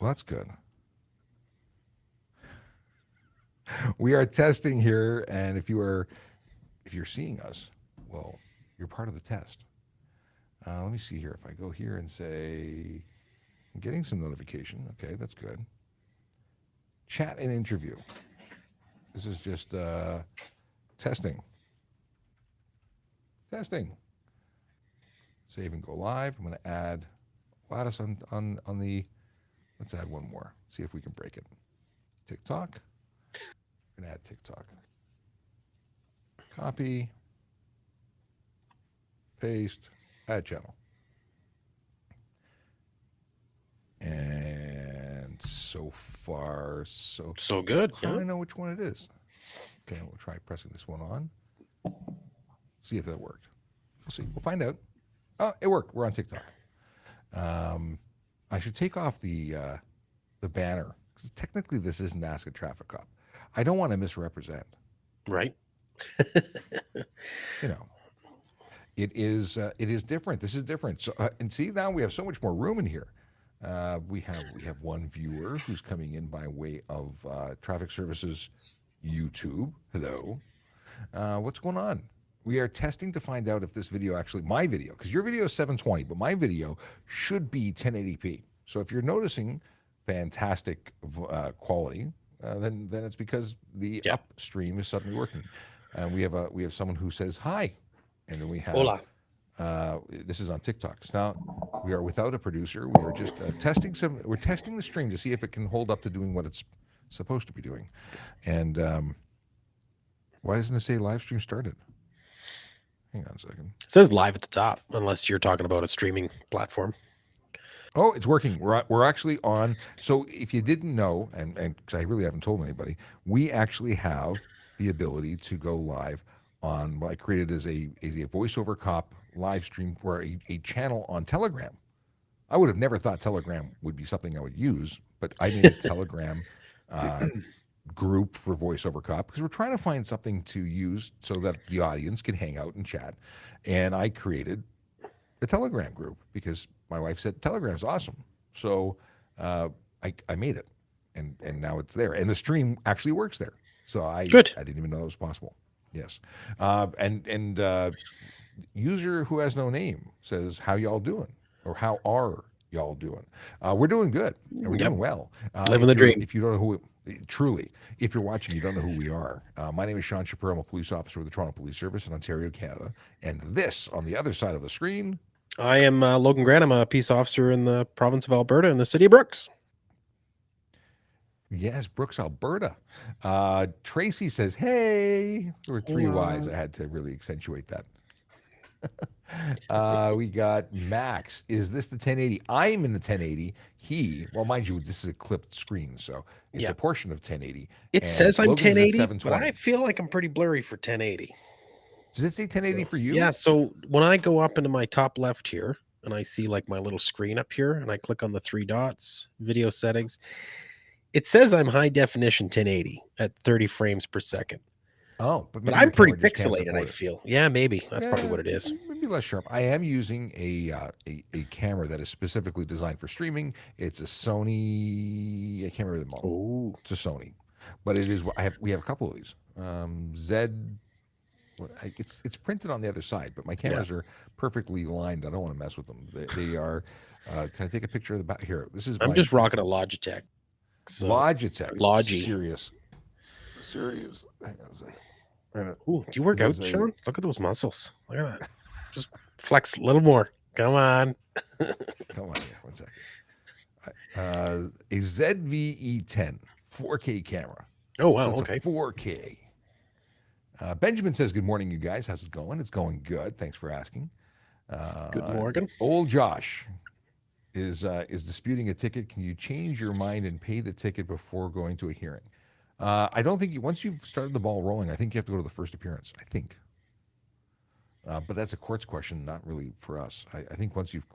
Well, that's good. We are testing here, and if you're seeing us, well, you're part of the test. Let me see here. If I go here and say, I'm getting some notification. Okay, that's good. Chat and interview. This is just testing. Testing. Save and go live. I'm going to add. We'll add us on the. Let's add one more. See if we can break it. TikTok. We're going to add TikTok. Copy. Paste. Add channel. And so far, So good. How do Yeah. I know which one it is? Okay, we'll try pressing this one on. See if that worked. We'll see. We'll find out. Oh, it worked. We're on TikTok. I should take off the banner because technically this isn't Ask a Traffic Cop. I don't want to misrepresent. Right. You know, it is different. This is different. So and see, now we have so much more room in here. We have one viewer who's coming in by way of Traffic Services YouTube. Hello. What's going on? We are testing to find out if this video actually, my video, because your video is 720, but my video should be 1080p. So if you're noticing fantastic quality, then it's because the Yeah. upstream is suddenly working. And we have someone who says hi, and then we have Hola. this is on TikTok. So now we are without a producer. We are just testing some. We're testing the stream to see if it can hold up to doing what it's supposed to be doing. And why doesn't it say live stream started? Hang on a second. It says live at the top, unless you're talking about a streaming platform. Oh, it's working. We're actually on. So if you didn't know, and because I really haven't told anybody, we actually have the ability to go live on what I created as a voiceover cop live stream for a channel on Telegram. I would have never thought Telegram would be something I would use, but I made a Telegram group for voiceover cop because we're trying to find something to use so that the audience can hang out and chat. And I created a Telegram group because my wife said Telegram's awesome. So I made it, and now it's there, and the stream actually works there. So I Good. didn't even know that was possible. Yes, and user who has no name says, "How y'all doing?" or "How are y'all doing?" We're doing good, and we're Yep. doing well. Living the dream. If you don't know who, truly, if you're watching, you don't know who we are. My name is Sean Shapiro. I'm a police officer with the Toronto Police Service in Ontario, Canada. And this, on the other side of the screen, I am Logan Grant. I'm a peace officer in the province of Alberta in the city of Brooks. yes, Brooks, Alberta. Tracy says, "Hey." There were three Y's. I had to really accentuate that. We got Max. Is this the 1080? I'm in the 1080. Well, mind you, this is a clipped screen, so it's Yeah. a portion of 1080. It And says I'm Logan's at 1080, but 720. I feel like I'm pretty blurry for 1080. Does it say 1080 for you? Yeah, so when I go up into my top left here and I see like my little screen up here and I click on the three dots, video settings, it says I'm high definition 1080 at 30 frames per second. Oh, but But maybe your I'm pretty camera just can't pixelated, I support it. feel. Yeah, maybe. That's probably what it is. Maybe less sharp. I am using a camera that is specifically designed for streaming. It's a Sony. I can't remember the model. Oh, It's a Sony, but it is. We have a couple of these. Z. It's printed on the other side, but my cameras are perfectly lined. I don't want to mess with them. They are. Can I take a picture of the back here? This is. I'm my just rocking a Logitech. So, Logitech. Logi. Serious. Hang on a second. Ooh, do you work Because out, Sean? Look at those muscles. Look at that. Just flex a little more. Come on. Come on here, 1 second. A ZVE10 4K camera. Oh, wow. So it's Okay. a 4K. Benjamin says, "Good morning, you guys. How's it going?" It's going good. Thanks for asking. Good Morgan. Old Josh is disputing a ticket. Can you change your mind and pay the ticket before going to a hearing? I don't think once you've started the ball rolling, I think you have to go to the first appearance. I think. But that's a courts question, not really for us. I think once you've,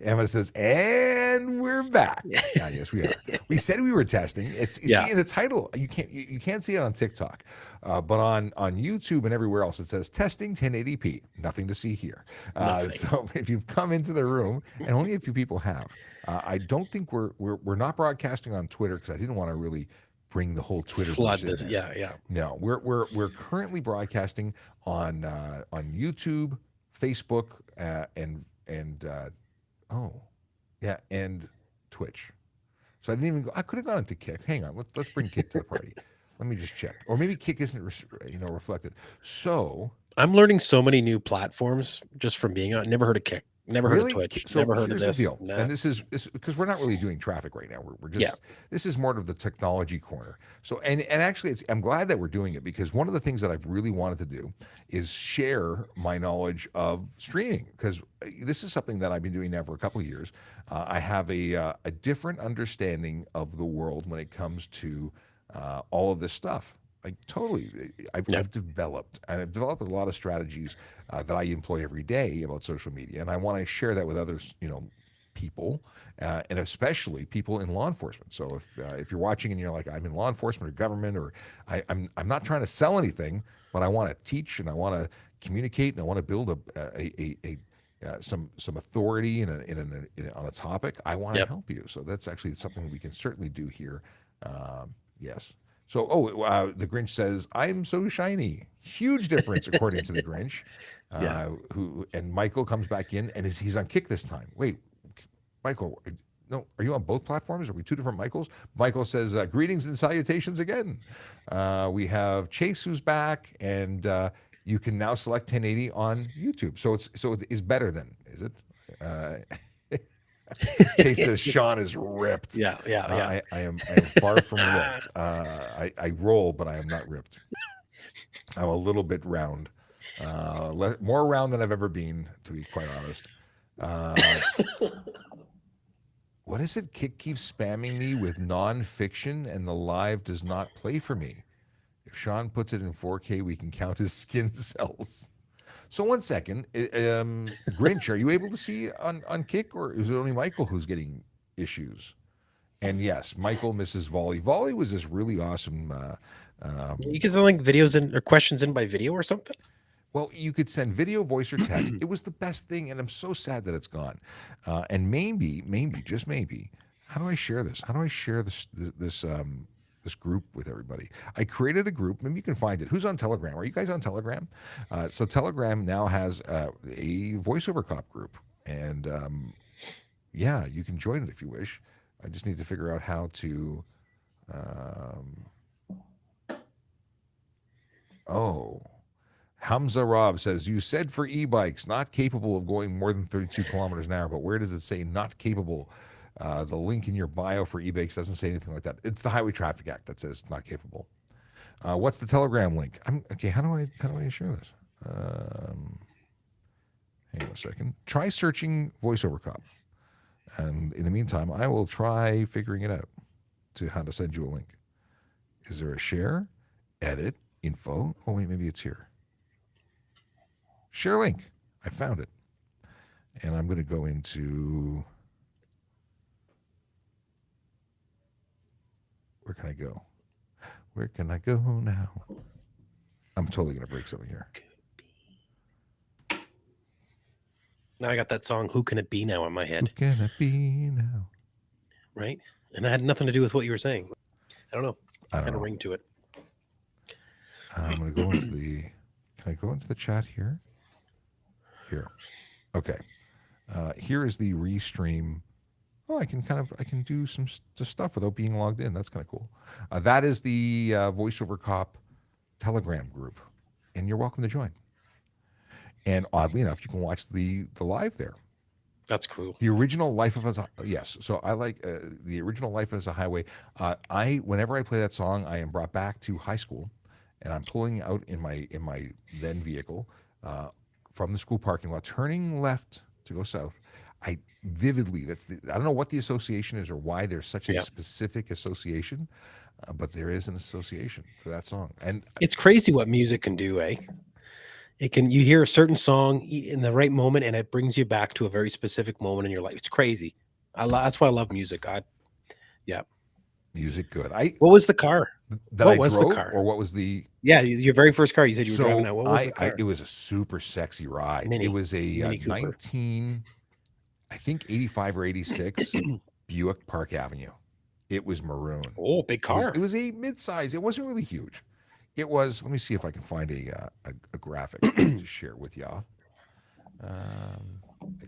Emma says, and we're back. Yes, we are. We said we were testing. It's you Yeah. see in the title. You can't see it on TikTok, but on YouTube and everywhere else, it says testing 1080p. Nothing to see here. Nothing. So if you've come into the room, and only a few people have, I don't think we're not broadcasting on Twitter because I didn't want to really bring the whole Twitter Flood in this. there. Yeah. No, we're currently broadcasting on YouTube, Facebook, and and Twitch. So I didn't even go. I could have gone into Kick. Hang on, let's bring Kick to the party. Let me just check, or maybe Kick isn't reflected. So I'm learning so many new platforms just from being on. Never heard of Kick. Never heard of really, Twitch. so Never heard of here's the this. deal, Nah. and this is because we're not really doing traffic right now. We're just this is more of the technology corner. So and actually, I'm glad that we're doing it because one of the things that I've really wanted to do is share my knowledge of streaming because this is something that I've been doing now for a couple of years. I have a different understanding of the world when it comes to all of this stuff. Like totally, I've developed a lot of strategies that I employ every day about social media, and I want to share that with others, people, and especially people in law enforcement. So if you're watching and you're like, I'm in law enforcement or government, or I'm not trying to sell anything, but I want to teach and I want to communicate and I want to build some authority on a topic, I want to help you. So that's actually something we can certainly do here. Yes. So, the Grinch says, "I'm so shiny." Huge difference, according to the Grinch. And Michael comes back in, and he's on Kick this time. Wait, Michael, no, are you on both platforms? Are we two different Michaels? Michael says, "Greetings and salutations again." We have Chase who's back, and you can now select 1080 on YouTube. So it is better then, is it? Chase says Sean is ripped. Yeah. I am far from ripped. I roll, but I am not ripped. I'm a little bit round, more round than I've ever been, to be quite honest. What is it? Kick keeps spamming me with nonfiction, and the live does not play for me. If Sean puts it in 4K, we can count his skin cells. So 1 second, Grinch, are you able to see on Kick, or is it only Michael who's getting issues? And yes, Michael misses Volley. Volley was this really awesome. You can send like videos or questions in by video or something. Well, you could send video, voice, or text. It was the best thing, and I'm so sad that it's gone. And maybe, just maybe, how do I share this? How do I share this group with everybody? I created a group. Maybe you can find it. Who's on Telegram? Are you guys on Telegram? So Telegram now has a voiceover cop group, and you can join it if you wish. I just need to figure out how to. Hamza Rob says, "You said for e-bikes not capable of going more than 32 kilometers an hour, but where does it say not capable?" The link in your bio for e-bikes doesn't say anything like that. It's the Highway Traffic Act that says not capable. What's the Telegram link? Okay. How do I share this? Hang on a second. Try searching VoiceOver Cop, and in the meantime, I will try figuring it out to how to send you a link. Is there a share, edit, info? Oh wait, maybe it's here. Share link. I found it, and I'm going to go into. Where can I go? Where can I go now? I'm totally going to break something here. Now I got that song, Who Can It Be Now, in my head. Who can it be now? Right? And it had nothing to do with what you were saying. I don't know. I don't had know. a ring to it. I'm going to go into the... Can I go into the chat here? Here. Okay. Here is the restream. Oh, I can do some stuff without being logged in. That's kind of cool. That is the VoiceOver Cop Telegram group, and you're welcome to join. And oddly enough, you can watch the live there. That's cool. The original Life of Us, yes. So I like the original Life as a Highway. Whenever I play that song, I am brought back to high school, and I'm pulling out in my then vehicle from the school parking lot, turning left to go south. I vividly, I don't know what the association is or why there's such a specific association, but there is an association for that song. And it's crazy what music can do, eh? It can, you hear a certain song in the right moment, and it brings you back to a very specific moment in your life. It's crazy. That's why I love music. Yeah. Music good. What was the car? That What I was the drove, car? or what was the Yeah, your very first car. You said you were driving so that. What was the car? it was a super sexy ride. It was a Mini Cooper. 19, I think 85 or 86 Buick Park Avenue. It was maroon. Oh, big car. It was a mid-size. It wasn't really huge. It was. Let me see if I can find a graphic to share with y'all.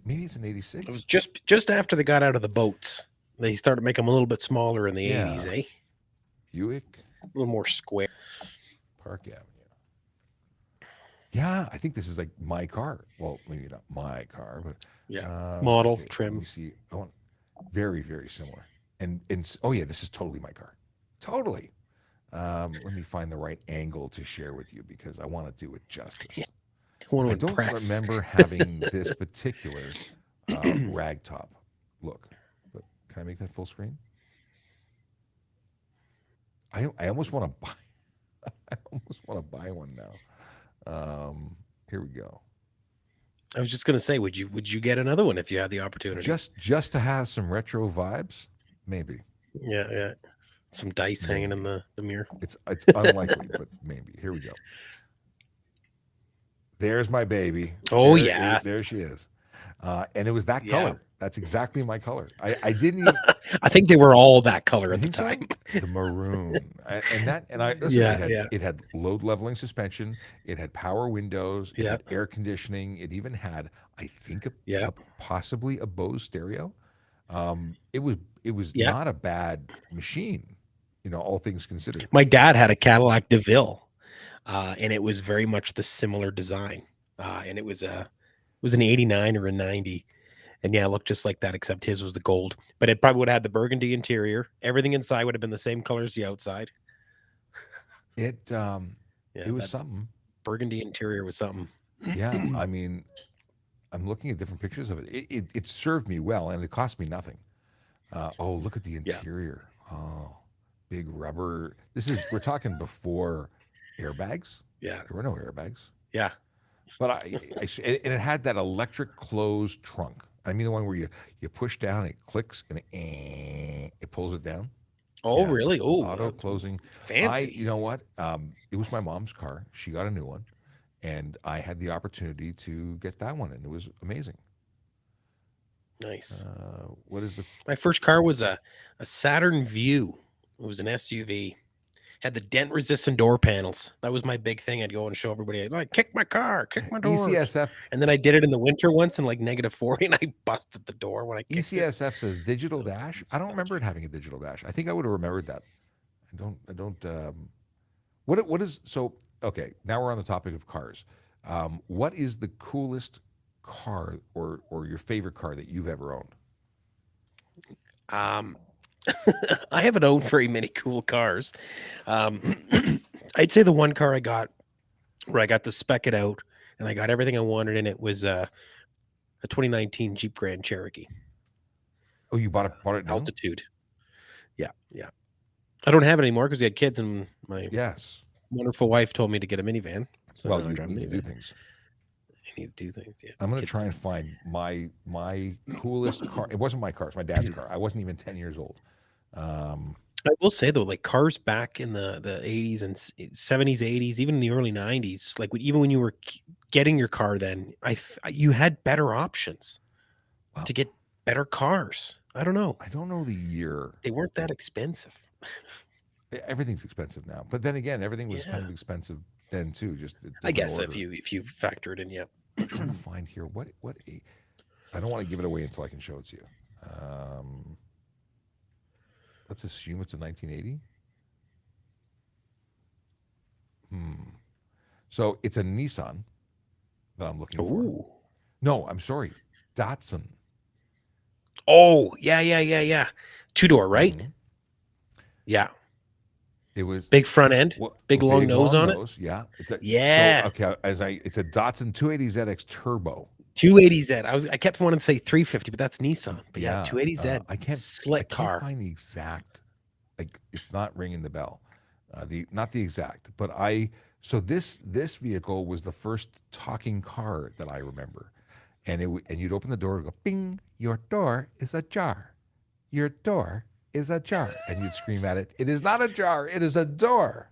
Maybe it's an 86. It was just after they got out of the boats. They started making them a little bit smaller in the Yeah. 80s, eh? Buick A little more square. Park Avenue. Yeah, I think this is like my car. Well, maybe not my car, but Yeah. Model, okay, trim. Let me see. I want very, very similar. And oh yeah, this is totally my car. Totally. Let me find the right angle to share with you because I want to do it justice. Yeah. I I don't remember having this particular ragtop look. But can I make that full screen? I almost want to buy. I almost want to buy one now. Here we go. I was just gonna say, would you get another one if you had the opportunity? Just to have some retro vibes, maybe. Yeah. Some dice hanging in the mirror. It's unlikely, but maybe. Here we go. There's my baby. Oh, yeah. There she is. And it was that Yeah. color. That's exactly my color. I didn't even. I think they were all that color I at the think so? time. The maroon. Listen, Yeah, it had load leveling suspension. It had power windows. It Yeah. had air conditioning. It even had, I think, possibly a Bose stereo. It was Yeah. not a bad machine, all things considered. My dad had a Cadillac DeVille, and it was very much the similar design. And it was an 89 or a 90. And yeah, it looked just like that, except his was the gold. But it probably would have had the burgundy interior. Everything inside would have been the same color as the outside. It Yeah, it was that something. burgundy interior was something. Yeah, I mean, I'm looking at different pictures of it. It served me well, and it cost me nothing. Oh, look at the interior. Oh, big rubber. We're talking before airbags. Yeah. There were no airbags. Yeah. But and it had that electric closed trunk. I mean, the one where you push down, it clicks, and it pulls it down. Oh, Yeah, really? Oh, auto closing. fancy. You know what? It was my mom's car. She got a new one, and I had the opportunity to get that one, and it was amazing. Nice. What is the? My first car was a Saturn Vue. It was an SUV. Had the dent resistant door panels. That was my big thing. I'd go and show everybody, like, kick my car, kick my door. ECSF. And then I did it in the winter once in like -40, and I busted the door when I kicked it. ECSF says digital dash. I don't remember it having a digital dash. I think I would have remembered that. I don't. What is so? Okay, now we're on the topic of cars. What is the coolest car or your favorite car that you've ever owned? I haven't owned very many cool cars. I'd say the one car I got where I got to spec it out and I got everything I wanted in it was a 2019 Jeep Grand Cherokee. Oh, you bought it now? Altitude. Yeah. I don't have it anymore because we had kids, and my wonderful wife told me to get a minivan. So well, you need to do things. I need to do things. Yeah. I'm going to try and find my coolest car. It wasn't my car. It's my dad's car. I wasn't even 10 years old. I will say though, like cars back in the 80s and 70s, 80s, even in the early 90s, like even when you were getting your car, then you had better options to get better cars. I don't know. I don't know the year. They weren't that expensive. Everything's expensive now, but then again, everything was kind of expensive then too. Just I guess order. if you factor it in, yeah. I'm trying to find here I don't want to give it away until I can show it to you. Let's assume it's a 1980. So it's a Nissan that I'm looking for. No, I'm sorry, Datsun. Oh, yeah. Two-door, right? Mm-hmm. Yeah. It was big front end, big long nose on it. Yeah. Yeah. So, okay. It's a Datsun 280ZX Turbo. 280Z. I kept wanting to say 350, but that's Nissan. But yeah, 280Z. I can't find the exact. Like, it's not ringing the bell. Not the exact, but So this vehicle was the first talking car that I remember, and and you'd open the door and go, "Bing! Your door is ajar. Your door is ajar," and you'd scream at it, "It is not a jar. It is a door."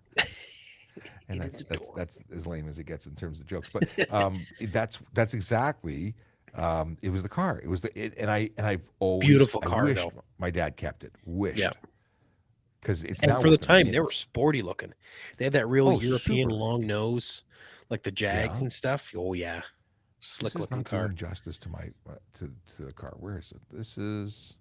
And It is a door. that's as lame as it gets in terms of jokes, but that's exactly. It was the car. It was and I've always Beautiful I car, wished though. my dad kept it. Wished Yeah. because it's And now for the worth time, they were millions. sporty looking. They had that real Oh, European super. long nose, like the Jags Yeah. and stuff. Oh yeah, This slick is looking not car. doing justice to my to the car. Where is it? This is.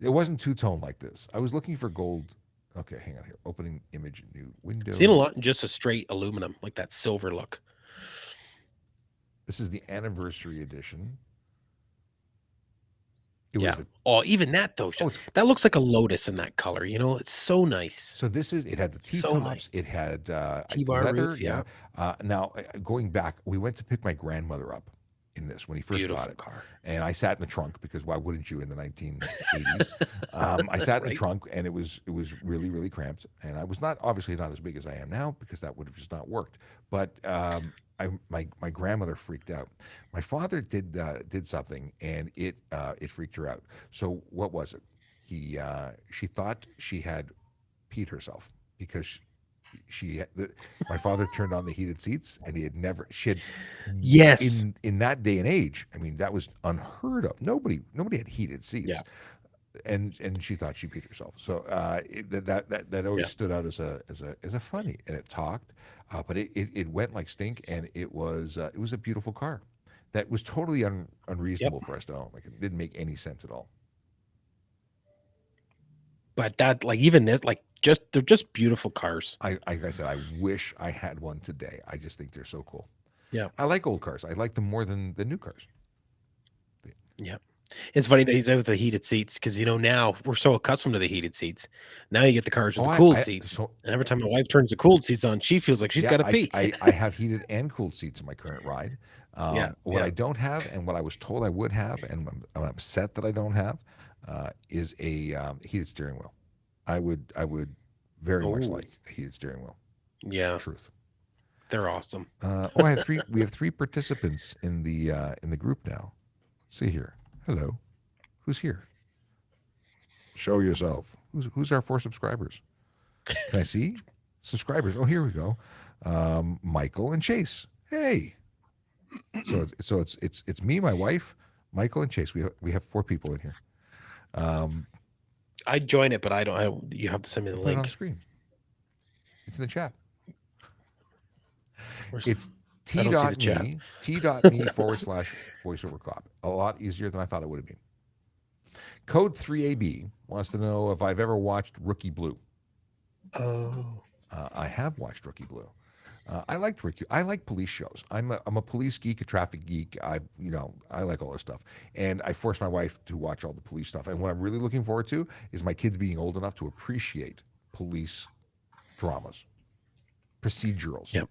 It wasn't two tone like this. I was looking for gold. Okay, hang on here. Opening image, new Seen a window. lot in just a straight aluminum, like that silver look. This is the anniversary edition. It Yeah. was a, Oh, even that though, oh, it's that looks like a Lotus in that color. You know, it's so nice. so this is it had the T So tops. nice. It had T-bar leather. roof. Yeah. Yeah. Now going back, we went to pick my grandmother up in this when he first got Beautiful it, car. and I sat in the trunk because why wouldn't you in the 1980s? I sat in the Right. trunk, and it was really cramped, and I was not obviously not as big as I am now because that would have just not worked. But my grandmother freaked out. My father did something, and it freaked her out. So what was it? She thought she had peed herself because my father turned on the heated seats, and she had Yes. in that day and age. I mean, that was unheard of. Nobody had heated seats, Yeah. and she thought she peed herself. So that always Yeah. stood out as a funny, and it talked, but it went like stink, and it was a beautiful car that was totally unreasonable for us to own. Like it didn't make any sense at all. But that, like, even this, like, they're just beautiful cars. Like I said, I wish I had one today. I just think they're so cool. Yeah. I like old cars. I like them more than the new cars. Yeah. It's funny that he's out with the heated seats because, you know, now we're so accustomed to the heated seats. Now you get the cars with Oh, the cooled I seats. so And every time my wife turns the cooled seats on, she feels like she's yeah, got to pee. I have heated and cooled seats in my current ride. Yeah. What Yeah. I don't have, and what I was told I would have, and I'm upset that I don't have, is a heated steering wheel. I would very much Oh, like a heated steering wheel. yeah. Truth. They're awesome. I have three. We have three participants in the group now. Let's see here. Hello, who's here? Show yourself. Who's our 4 subscribers? Can I see subscribers? Oh, here we go. Michael and Chase. Hey. So it's me, my wife, Michael, and Chase. We have 4 people in here. I'd join it, but I don't. You have to send me the Put it on link. the screen. It's in the chat. Where's- It's I don't see the chat. t.me/voiceover cop. A lot easier than I thought it would have been. Code 3AB wants to know if I've ever watched Rookie Blue. Oh. I have watched Rookie Blue. I liked Rookie. I like police shows. I'm a police geek, a traffic geek. I like all this stuff, and I forced my wife to watch all the police stuff. And what I'm really looking forward to is my kids being old enough to appreciate police dramas, procedurals. Yep.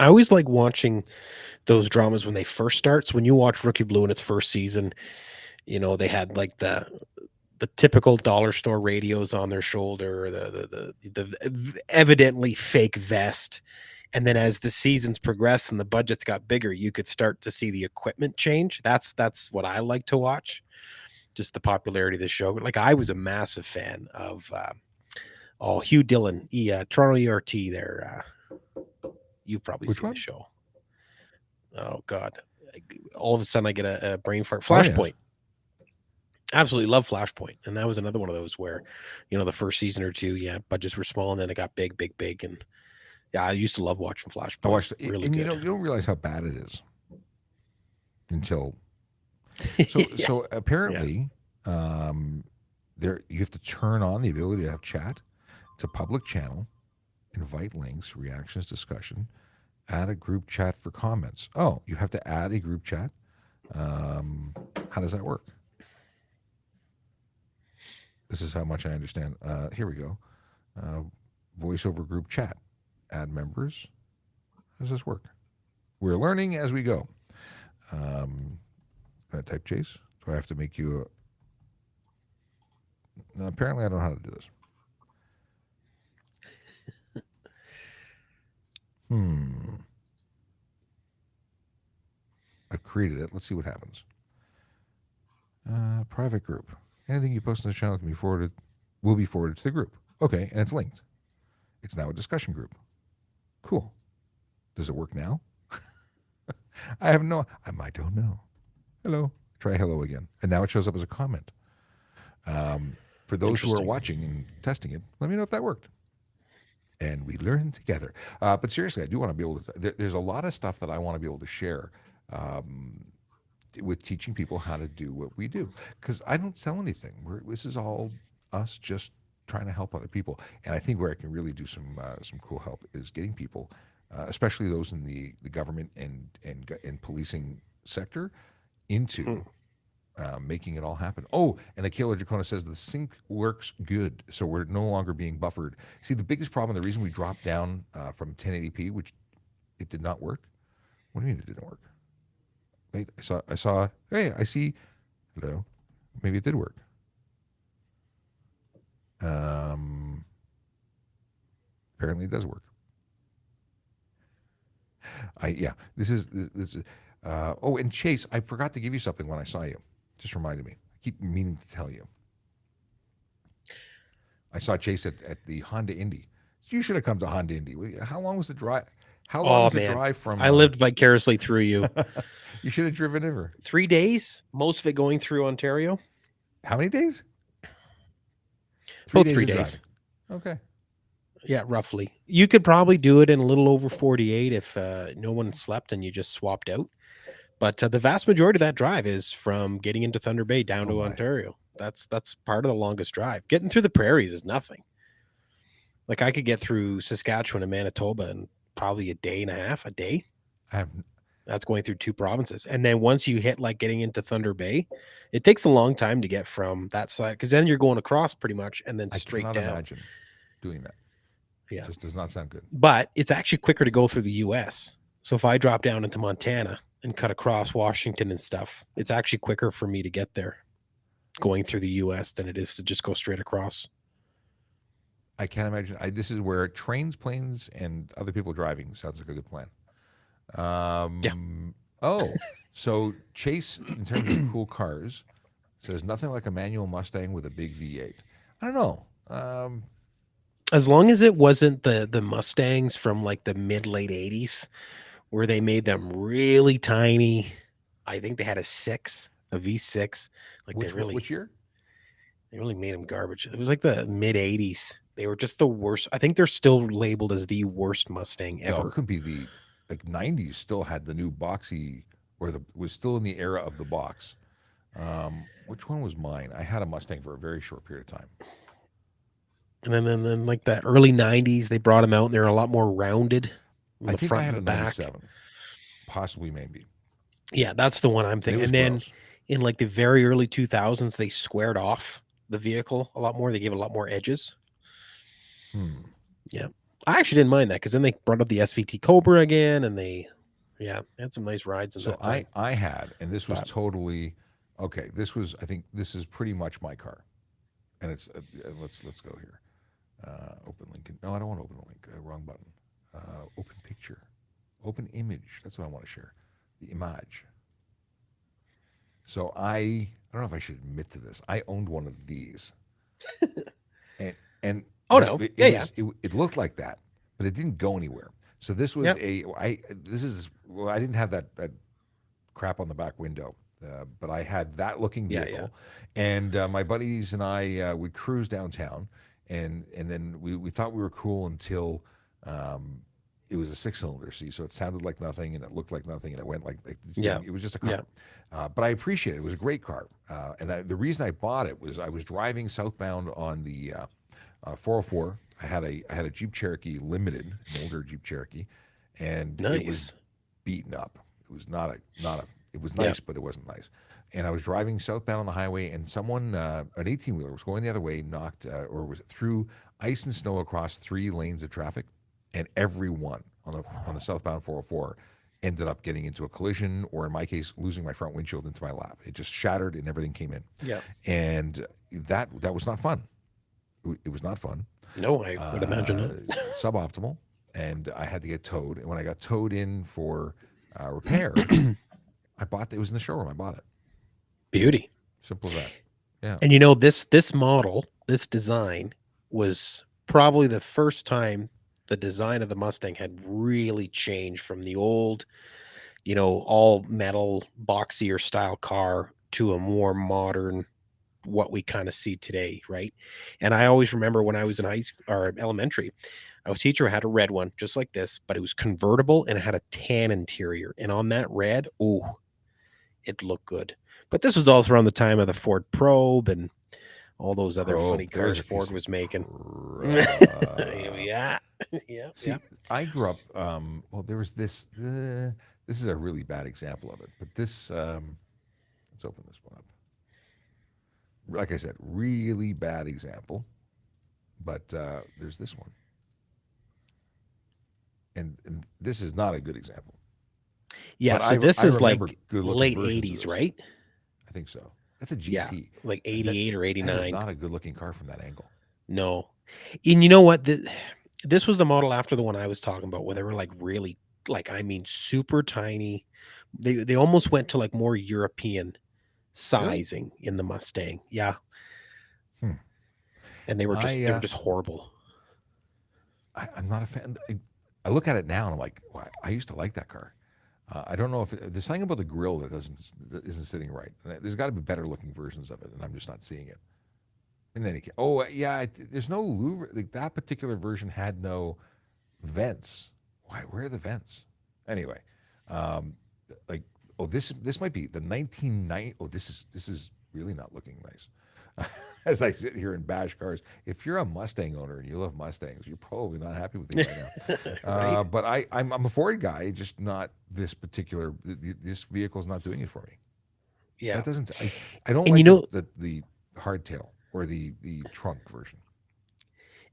I always like watching those dramas when they first start. So when you watch Rookie Blue in its first season, you know, they had like the typical dollar store radios on their shoulder, the evidently fake vest. And then as the seasons progress and the budgets got bigger, you could start to see the equipment change. That's what I like to watch. Just the popularity of the show. Like I was a massive fan of Hugh Dillon, Toronto ERT there. You've probably Which seen one? the show. Oh God. All of a sudden I get a brain fart. Oh, yeah. Flashpoint. Absolutely love Flashpoint. And that was another one of those where, you know, the first season or two, yeah, budgets were small and then it got big. And yeah, I used to love watching Flashpoint. I watched it, really and good. you don't realize how bad it is until Yeah. so apparently there you have to turn on the ability to have chat. It's a public channel. Invite links, reactions, discussion. Add a group chat for comments. Oh, you have to add a group chat. How does that work? This is how much I understand. Here we go. Voiceover group chat. Add members. How does this work? We're learning as we go. Can I type Chase? Do I have to make you No, apparently I don't know how to do this. created it. Let's see what happens. Private group. Anything you post on the channel will be forwarded to the group. Okay, and it's linked. It's now a discussion group. Cool. Does it work now? I don't know. Hello. Try hello again. And now it shows up as a comment. For those who are Interesting. watching and testing it, let me know if that worked. And we learn together. But seriously, I do want to be able to. There's a lot of stuff that I want to be able to share with teaching people how to do what we do. Because I don't sell anything. This is all us just trying to help other people. And I think where I can really do some cool help is getting people, especially those in the government and policing sector, into making it all happen. Oh, and Akela Dracona says the sync works good, so we're no longer being buffered. See, the biggest problem, the reason we dropped down from 1080p, which it did not work. What do you mean it didn't work? Wait, I saw. Hey, I see. Hello, maybe it did work. Apparently, it does work. This is. Oh, and Chase, I forgot to give you something when I saw you. Just reminded me. I keep meaning to tell you. I saw Chase at the Honda Indy. You should have come to Honda Indy. How long was the drive? How long was the drive from? I lived vicariously through you. You should have driven over. 3 days, most of it going through Ontario. How many days? 3 days. Okay. Yeah, roughly. You could probably do it in a little over 48 if no one slept and you just swapped out. But the vast majority of that drive is from getting into Thunder Bay down to Ontario. That's part of the longest drive. Getting through the prairies is nothing. Like I could get through Saskatchewan and Manitoba in probably a day and a half, a day. That's going through 2 provinces. And then once you hit like getting into Thunder Bay, it takes a long time to get from that side because then you're going across pretty much and then straight down. I cannot imagine doing that. Yeah. It just does not sound good. But it's actually quicker to go through the US. So if I drop down into Montana and cut across Washington and stuff, it's actually quicker for me to get there going through the US than it is to just go straight across. I can't imagine. This is where trains, planes, and other people driving sounds like a good plan. Oh, so Chase, in terms of cool cars, says nothing like a manual Mustang with a big V8. I don't know. As long as it wasn't the Mustangs from like the mid-late 80s where they made them really tiny. I think they had a V6. Like which year? They really made them garbage. It was like the mid 80s. They were just the worst. I think they're still labeled as the worst Mustang ever. No, it could be the 90s still had the new boxy, or was still in the era of the box. Which one was mine? I had a Mustang for a very short period of time. And then like the early 90s, they brought them out and they're a lot more rounded. I think I had a 97, possibly maybe. Yeah, that's the one I'm thinking. And then in like the very early 2000s, they squared off the vehicle a lot more. They gave it a lot more edges. Yeah, I actually didn't mind that because then they brought up the SVT Cobra again, and they had some nice rides. So I had, and this was totally okay. This was, I think, this is pretty much my car, and it's let's go here. Open link. No, I don't want to open a link. Wrong button. Open picture. Open image. That's what I want to share. The image. So I don't know if I should admit to this. I owned one of these, and oh no, it looked like that, but it didn't go anywhere. So this was I didn't have that crap on the back window, but I had that looking vehicle, and my buddies and I would cruise downtown, and then we thought we were cool until it was a 6-cylinder. So it sounded like nothing, and it looked like nothing, and it went like this thing. It was just a car. But I appreciate it. It was a great car, and the reason I bought it was I was driving southbound on the 404. I had a Jeep Cherokee Limited, an older Jeep Cherokee, and it was beaten up. It was not a. It was nice, but it wasn't nice. And I was driving southbound on the highway, and someone, an 18-wheeler, was going the other way, threw ice and snow across 3 lanes of traffic, and everyone on the southbound 404 ended up getting into a collision, or in my case, losing my front windshield into my lap. It just shattered, and everything came in. Yeah, and that was not fun. It was not fun. No, I would imagine it. Suboptimal, and I had to get towed. And when I got towed in for repair, I bought it. It was in the showroom. I bought it. Beauty. Simple as that. Yeah. And you know, this model, this design was probably the first time the design of the Mustang had really changed from the old, all metal boxier style car to a more modern, what we kind of see today, right? And I always remember when I was in high school or elementary, our teacher had a red one just like this, but it was convertible and it had a tan interior. And on that red, oh, it looked good. But this was also around the time of the Ford Probe and all those other funny Probe. There's cars a Ford piece of was making. crap. Yeah. Yeah. See, I grew up. Well, there was this. This is a really bad example of it, but this. Let's open this one up. Like I said, really bad example. But there's this one, and this is not a good example. Yeah. But So this I is remember like good-looking late versions of 80s, this. right? I think so. That's a Yeah. GT. Like That 88 or that is 89. not a good-looking car from that angle. No. And you know what? This was the model after the one I was talking about where they were like really, like, I mean, super tiny. They almost went to like more European Really? sizing in the Mustang. Yeah. Hmm. And they were I just horrible. I'm not a fan. I look at it now and I'm like, well, I used to like that car. I don't know if there's something about the grill that isn't sitting right. There's got to be better looking versions of it, and I'm just not seeing it. In any case, oh yeah, there's no louver. Like that particular version had no vents. Why? Where are the vents? Anyway, um, like this might be the 1990. Oh, this is really not looking nice. As I sit here and bash cars, if you're a Mustang owner and you love Mustangs, you're probably not happy with me right now. Right? But I'm a Ford guy, just not this particular. This vehicle's not doing it for me. Yeah. That doesn't. I don't And like you know, the hardtail or the trunk version.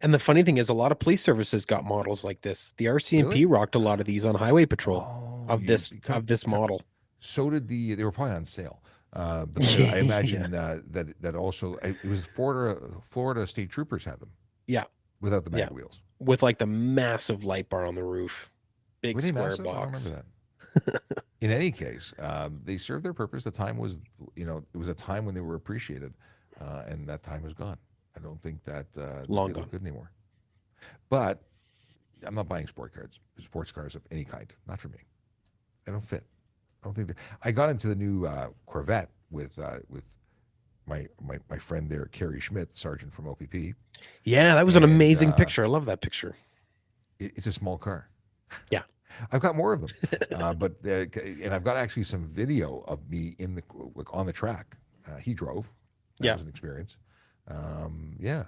and the funny thing is a lot of police services got models like this. The RCMP Really? rocked a lot of these on highway patrol Oh, of this model. So did they were probably on sale. But I imagine that also it was Florida State Troopers had them Yeah. without the mag Yeah. wheels. With like the massive light bar on the roof. Big Were they square massive? I don't box. remember that. In any case, they served their purpose. The time was, it was a time when they were appreciated, and that time is gone. I don't think that Long they gone. look good anymore. But I'm not buying sports cars of any kind. Not for me. They don't fit. I don't think I got into the new Corvette with my friend there, Kerry Schmidt, sergeant from OPP. Yeah, that was an And amazing picture. I love that picture. it's a small car. Yeah. I've got more of them, and I've got actually some video of me on the track. He drove. That was an experience. Yeah.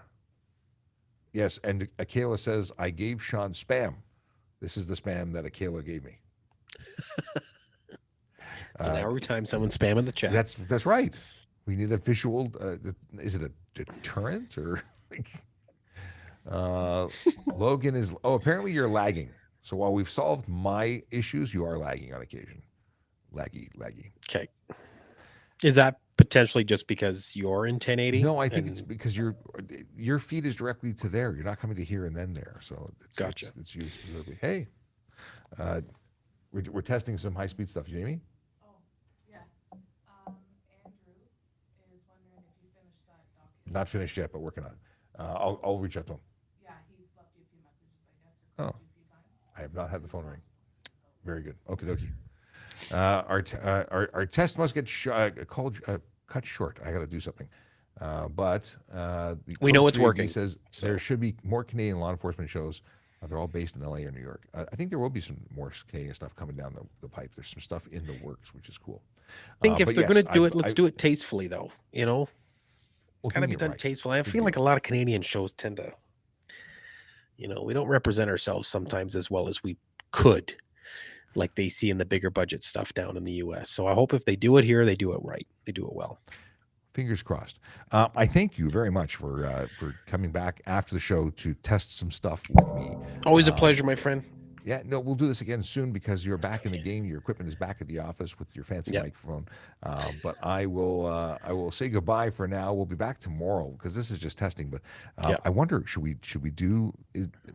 Yes, and Akela says I gave Sean spam. This is the spam that Akela gave me. So now every time someone's spamming the chat. That's right. We need a visual. Is it a deterrent or? Logan is. Oh, apparently you're lagging. So while we've solved my issues, you are lagging on occasion. Laggy. Okay. Is that potentially just because you're in 1080? No, I think it's because your feed is directly to there. You're not coming to here and then there. So Gotcha. It's you specifically. Hey, we're testing some high speed stuff. Jamie. Not finished yet, but working on it. I'll reach out to him. Yeah, he's left you a few messages, I guess, or called you a few times. I have not had the phone ring. Very good. Okie dokie. Our test must get cut short. I got to do something. But We know it's 3AB working, says there should be more Canadian law enforcement shows. They're all based in LA or New York. I think there will be some more Canadian stuff coming down the pipe. There's some stuff in the works, which is cool. I think if but they're yes, going to do it, let's I- do it tastefully, though. well, Gotta doing be it done right. tastefully. I feel like a lot of Canadian shows tend to, we don't represent ourselves sometimes as well as we could, like they see in the bigger budget stuff down in the US. So I hope if they do it here, they do it right. They do it well. Fingers crossed. I thank you very much for coming back after the show to test some stuff with me. Always a pleasure, my friend. Yeah, no, we'll do this again soon because you're back in the game. Your equipment is back at the office with your fancy Yep. microphone. But I will say goodbye for now. We'll be back tomorrow because this is just testing. But Yep. I wonder, should we do?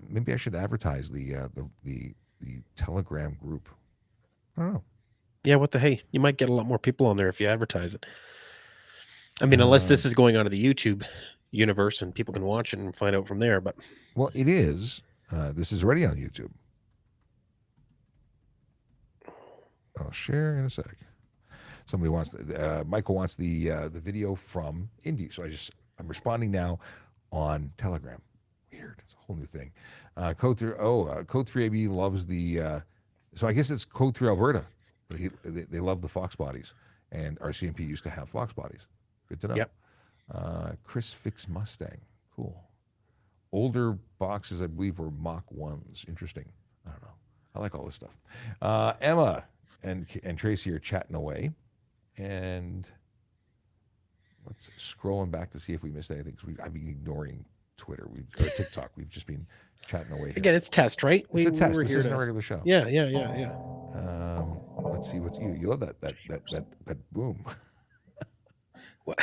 Maybe I should advertise the Telegram group. I don't know. Yeah, what the hey? You might get a lot more people on there if you advertise it. I mean, unless this is going onto the YouTube universe and people can watch it and find out from there. But Well, it is. This is already on YouTube. I'll share in a sec. Somebody wants Michael wants the video from Indy, so I'm responding now on Telegram. Weird, it's a whole new thing. Code 3AB loves the. So I guess it's Code 3 Alberta, but they love the Fox bodies, and RCMP used to have Fox bodies. Good to know. Yep. Chris Fix Mustang, cool. Older boxes, I believe, were Mach 1s. Interesting. I don't know. I like all this stuff. Emma and Tracy are chatting away. And let's scrolling back to see if we missed anything. Because I've been ignoring Twitter or TikTok. We've just been chatting away here. again, it's test, right? It's a test. were This here isn't to- a regular show. Yeah. Let's see what you love that boom. Well,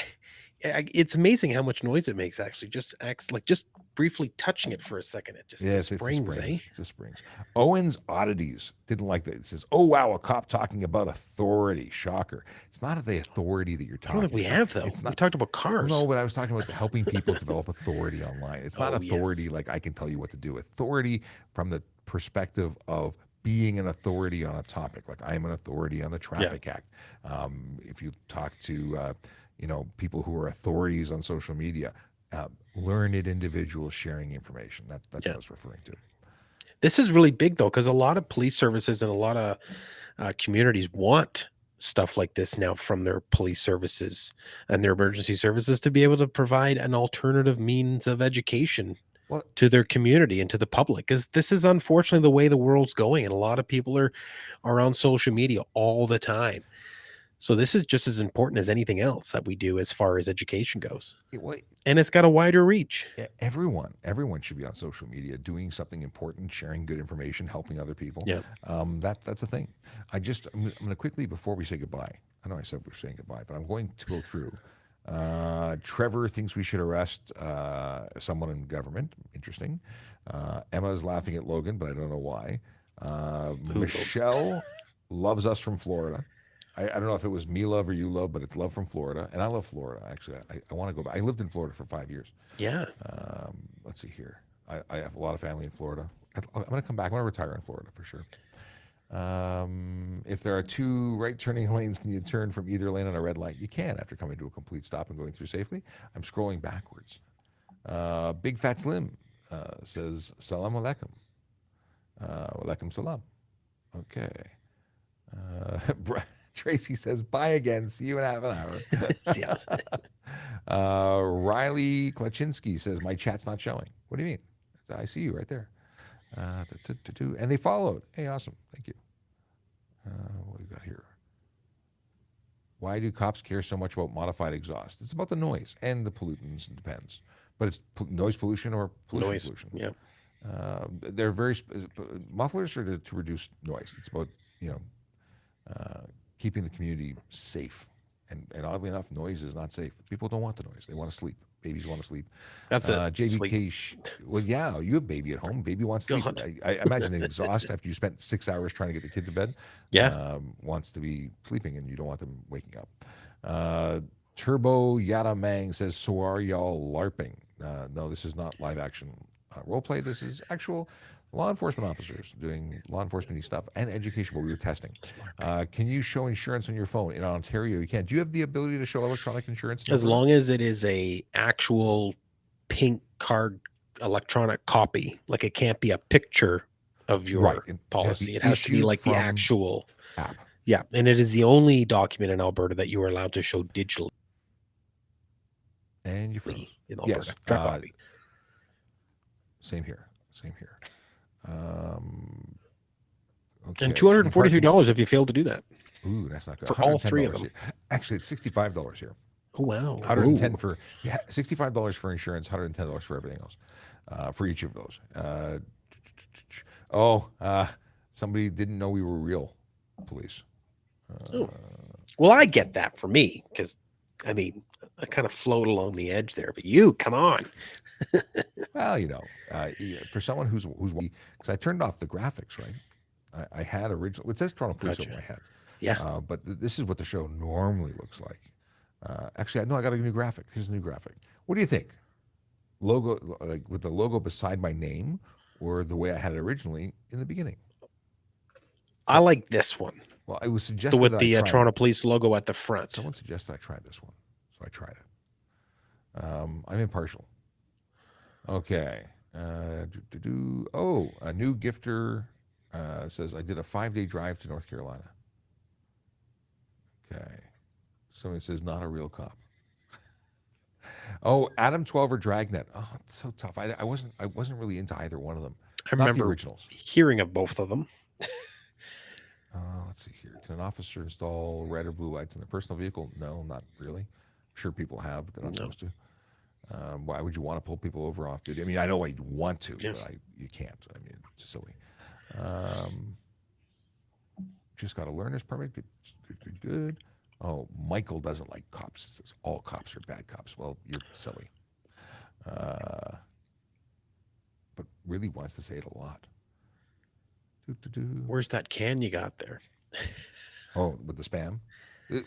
it's amazing how much noise it makes. Actually, just acts like just briefly touching it for a second. It just Yes, the springs, it's the springs. eh? It's the springs. Owen's Oddities didn't like that. It says, "Oh wow, a cop talking about authority." Shocker. It's not the authority that you're I talking. don't think we about. have though. It's We not. talked about cars. No, but I was talking about helping people develop authority online. It's not Oh, authority yes. like I can tell you what to do. Authority from the perspective of being an authority on a topic. Like I'm an authority on the Traffic Act. If you talk to people who are authorities on social media, learned individuals sharing information. That's what I was referring to. This is really big though, because a lot of police services and a lot of communities want stuff like this now from their police services and their emergency services to be able to provide an alternative means of education Well- to their community and to the public. Because this is unfortunately the way the world's going, and a lot of people are on social media all the time. So this is just as important as anything else that we do as far as education goes, and it's got a wider reach. Everyone should be on social media doing something important, sharing good information, helping other people. Yeah. That's a thing. I'm going to quickly, before we say goodbye, I know I said we're saying goodbye, but I'm going to go through. Trevor thinks we should arrest someone in government. Interesting. Emma's laughing at Logan, but I don't know why. Michelle loves us from Florida. I don't know if it was me love or you love, but it's love from Florida. And I love Florida, actually. I want to go back. I lived in Florida for 5 years. Yeah. Let's see here. I have a lot of family in Florida. I'm going to come back. I want to retire in Florida for sure. If there are two right turning lanes, can you turn from either lane on a red light? You can after coming to a complete stop and going through safely. I'm scrolling backwards. Big Fat Slim says, Salam alaikum. Alaikum salam. Okay. Tracy says, bye again. See you in half an hour. Riley Klaczynski says, my chat's not showing. What do you mean? I see you right there. And they followed. Hey, awesome. Thank you. What do we got here? Why do cops care so much about modified exhaust? It's about the noise and the pollutants. It depends. But it's noise pollution or pollution. Yeah. They're very mufflers are to reduce noise. It's about keeping the community safe. And oddly enough, noise is not safe. People don't want the noise. They want to sleep. Babies want to sleep. That's it. JVK. Well, yeah, you have a baby at home. Baby wants to sleep. I imagine the exhaust after you spent 6 hours trying to get the kid to bed. Yeah. Wants to be sleeping, and you don't want them waking up. Turbo Yada Mang says, so are y'all LARPing? No, this is not live action role play. This is actual law enforcement officers doing law enforcement stuff and education, but we were testing. Can you show insurance on your phone? In Ontario, you can't. Do you have the ability to show electronic insurance? As long as it is a actual pink card electronic copy, like it can't be a picture of your policy. It has to be like the actual app. Yeah, and it is the only document in Alberta that you are allowed to show digitally. And you froze. In Alberta. Yes. Copy. Same here. Okay. And $243 if you fail to do that. Ooh, that's not good. For all three of them. Here. Actually, it's $65 here. Oh wow. 110 for $65 for insurance, $110 for everything else. For each of those. Somebody didn't know we were real police. Well, I get that for me, because I mean, I kind of float along the edge there, but you, come on. Well, for someone who's because I turned off the graphics, right? I had original. It says Toronto Police over my head. Yeah. But this is what the show normally looks like. Actually, I know I got a new graphic. Here's a new graphic. What do you think? Logo, like with the logo beside my name, or the way I had it originally in the beginning? I like this one. Well, it was The suggested with that the I try Toronto it. Police logo at the front. Someone suggested I try this one, so I tried it. I'm impartial. Okay. Oh, a new gifter says I did a 5-day drive to North Carolina. Okay. Someone says not a real cop. Oh, Adam 12 or Dragnet. Oh, it's so tough. I wasn't really into either one of them. I Not the remember originals. hearing of both of them. Let's see here. Can an officer install red or blue lights in their personal vehicle? No, not really. I'm sure people have, but they're not No. supposed to. Why would you want to pull people over off duty? I mean, I know why you'd want to, Yeah. but you can't. I mean, it's silly. Just got a learner's permit. Good. Oh, Michael doesn't like cops. It says all cops are bad cops. Well, you're silly. But really wants to say it a lot. Where's that can you got there? Oh, with the spam?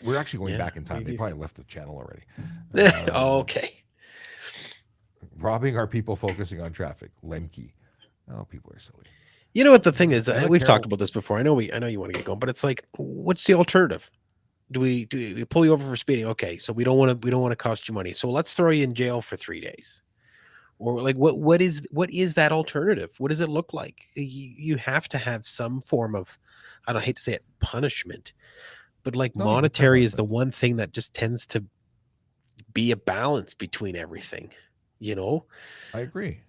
We're actually going Yeah, back in time. They maybe. probably left the channel already. Oh, okay. Robbing our people, focusing on traffic. Lemke. Oh, people are silly. You know what the thing is? Yeah, We've Carol- talked about this before. I know you want to get going, but it's like, what's the alternative? Do we pull you over for speeding? Okay, so we don't want to cost you money. So let's throw you in jail for 3 days. Or like what is that alternative? What does it look like? You have to have some form of, I don't hate to say it, punishment, but like No, you can monetary tell is the one thing that just tends to be a balance between everything. You know, I agree.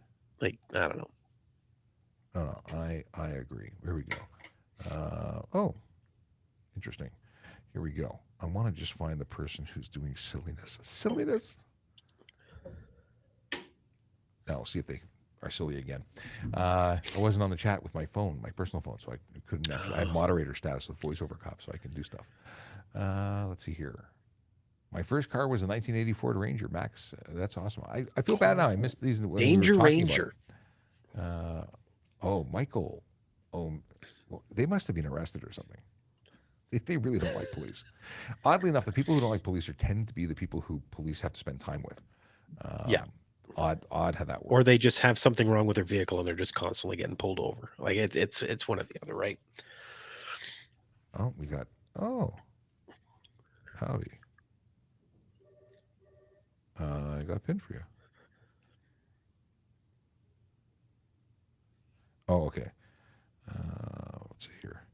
like I don't know. No, I agree. Here we go. Oh, interesting. Here we go. I want to just find the person who's doing silliness. Silliness. Now, see if they are silly again. I wasn't on the chat with my phone, my personal phone, so I couldn't actually. I have moderator status with VoiceOver Cop, so I can do stuff. Let's see here. My first car was a 1980 Ford Ranger Max. That's awesome. I feel bad now. I missed these. when we were Danger talking about Ranger. it. Oh, Michael. Oh, well, they must have been arrested or something. They really don't like police. Oddly enough, the people who don't like police tend to be the people who police have to spend time with. Yeah. Odd how that works. Or they just have something wrong with their vehicle and they're just constantly getting pulled over. Like it's one or the other, right? Oh, we got. Oh, howdy. I got a pin for you. Oh, okay. Let's see here.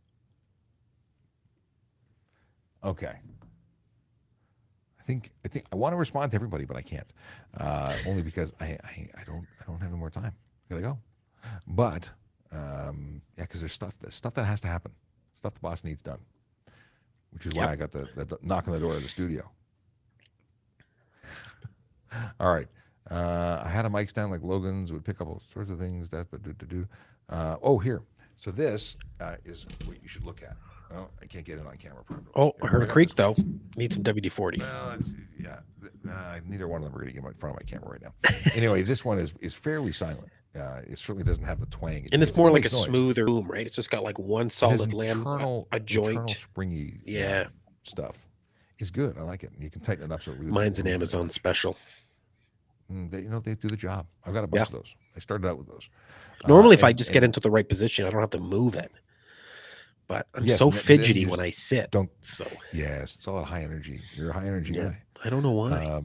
Okay. I think I want to respond to everybody, but I can't. Only because I don't have any more time. I gotta go. But yeah, because there's stuff that has to happen. Stuff the boss needs done. Which is why Yep. I got the knock on the door of the studio. All right. I had a mic stand like Logan's, would pick up all sorts of things. Oh, here. So this is what you should look at. Oh, I can't get it on camera properly. Oh, Here, Hermit right Creek up this- though. Need some WD-40. Well, yeah. Neither one of them are going to get in front of my camera right now. Anyway, this one is fairly silent. It certainly doesn't have the twang. And it's still more like a makes noise. smoother boom, right? It's just got like one It has solid limb, internal, a internal joint. springy Yeah. stuff. It's good. I like it. And you can tighten it up so it really. Mine's an doesn't move Amazon very special. much. They do the job. I've got a bunch of those. I started out with those. Normally, if I and- just get and into the right position, I don't have to move it. But I'm Yes, so and then you fidgety just when I sit. don't. So Yes, it's all high energy. You're a high energy yeah, guy. I don't know why.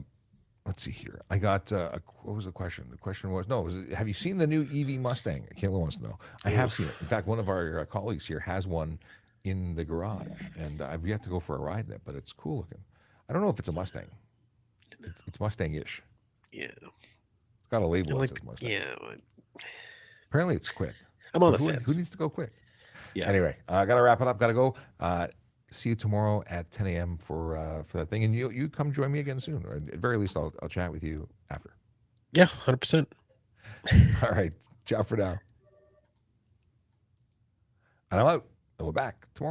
Let's see here. I got what was the question? The question was have you seen the new EV Mustang? Kayla wants to know. I have seen it. In fact, one of our colleagues here has one in the garage, and I've yet to go for a ride in it, but it's cool looking. I don't know if it's a Mustang. It's Mustang-ish. Yeah, It's got a label that like says Mustang. yeah. Apparently, it's quick. I'm on the Who fence. needs to go quick? Yeah. Anyway, I got to wrap it up. Got to go. See you tomorrow at 10 a.m. for that thing, and you come join me again soon. Or at very least, I'll chat with you after. Yeah, 100%. All right. Ciao for now. And I'm out. And we're back tomorrow.